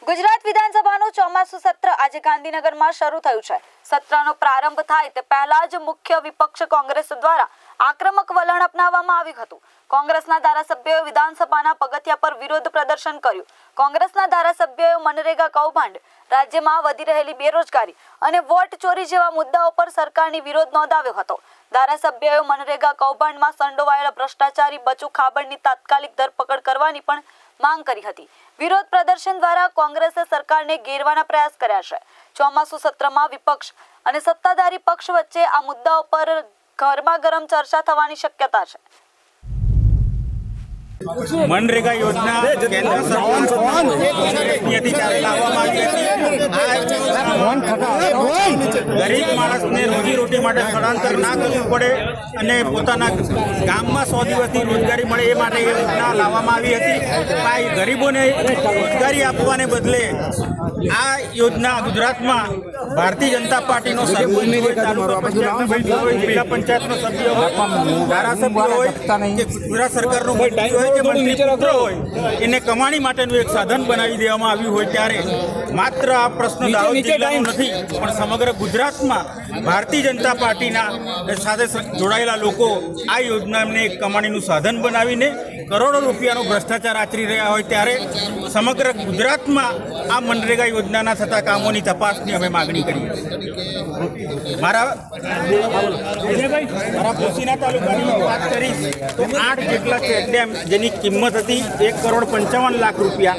ગુજરાત વિધાનસભાનું ચોમાસું સત્ર આજે ગાંધીનગરમાં શરૂ થયું છે। સત્રનો પ્રારંભ થાય તે પહેલા જ મુખ્ય વિપક્ષ કોંગ્રેસ દ્વારા આક્રમક વલણ અપનાવવામાં આવ્યું હતું। કોંગ્રેસના ધારાસભ્યોએ વિધાનસભાના પગથિયા પર વિરોધ પ્રદર્શન કર્યું। કોંગ્રેસના ધારાસભ્યોએ મનરેગા કૌભાંડ, રાજ્યમાં વધી રહેલી બેરોજગારી અને વોટ ચોરી જેવા મુદ્દાઓ પર સરકારની વિરોધ નોંધાવ્યો હતો। ધારાસભ્યોએ મનરેગા કૌભાંડમાં સંડોવાયેલા ભ્રષ્ટાચારી બચુ ખાબડની તાત્કાલિક ધરપકડ કરવાની પણ માંગ કરી હતી। વિરોધ પ્રદર્શન દ્વારા કોંગ્રેસે સરકારને ઘેરવાના પ્રયાસ કર્યા છે। ચોમાસુ સત્રમાં વિપક્ષ અને સત્તાધારી પક્ષ વચ્ચે આ મુદ્દાઓ પર ગરમાગરમ ચર્ચા થવાની શક્યતા છે। मनरेगा योजना केंद्र सरकार लावવામાં આવી હતી। ગરીબ માણસને રોજીરોટી માટે સ્થળાંતર ના કરવું પડે અને પોતાના ગામમાં 100 દિવસની રોજગારી મળે એ માટે યોજના લાવવામાં આવી હતી। આ ગરીબોને રોજગારી આપવાને બદલે આ યોજના ગુજરાતમાં ભારતીય જનતા પાર્ટીનો સરપંચ હોય, તાલુકા પંચાયતનો સભ્ય હોય, જિલ્લા પંચાયતનો સભ્ય હોય, ધારાસભ્ય હોય કે ગુજરાત સરકારનો મંત્રી હોય કે મંત્રી પુત્ર હોય, એને કમાણી માટેનું એક સાધન બનાવી દેવામાં આવ્યું હોય ત્યારે માત્ર આ પ્રશ્ન દાહોદ જિલ્લાનો નથી પણ સમગ્ર ગુજરાતમાં ભારતીય જનતા પાર્ટીના સાથે જોડાયેલા લોકો આ યોજનાને એક કમાણીનું સાધન બનાવીને કરોડો રૂપિયાનો ભ્રષ્ટાચાર આચરી રહ્યા હોય ત્યારે સમગ્ર ગુજરાતમાં આ મનરેગા યોજનાના થતા કામોની તપાસની અમે માગણી કરીએ છીએ। મારા ભોસીના તાલુકાની વાત કરીશ તો 8 જેટલા ચેકડેમ જેની કિંમત હતી 1,55,00,000 રૂપિયા,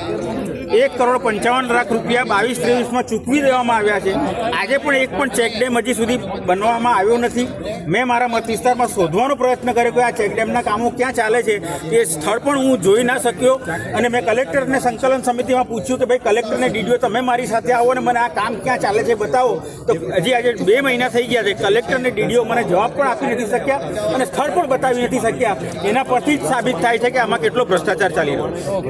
1,55,00,000 રૂપિયા 22-23માં ચૂકવી દેવામાં આવ્યા છે। આજે પણ એક પણ ચેકડેમ હજી સુધી બનવામાં આવ્યો નથી। મેં મારા મત વિસ્તારમાં શોધવાનો પ્રયત્ન કર્યો કે આ ચેકડેમના કામો ક્યાં ચાલે છે, એ સ્થળ પણ હું જોઈ ના શક્યો અને મેં કલેક્ટરને સંકલન સમિતિમાં પૂછ્યું કે ભાઈ કલેક્ટરને ડીડીઓ તમે મારી સાથે આવો ને મને આ કામ ક્યાં ચાલે છે બતાવો, તો હજી આજે 2 મહિના થઈ ગયા છે, કલેક્ટરને ડીડીઓ મને જવાબ પણ આપી નથી શક્યા અને સ્થળ પણ બતાવી નથી શક્યા। એના પરથી જ સાબિત થાય છે કે આમાં કેટલો ભ્રષ્ટાચાર ચાલી રહ્યો છે।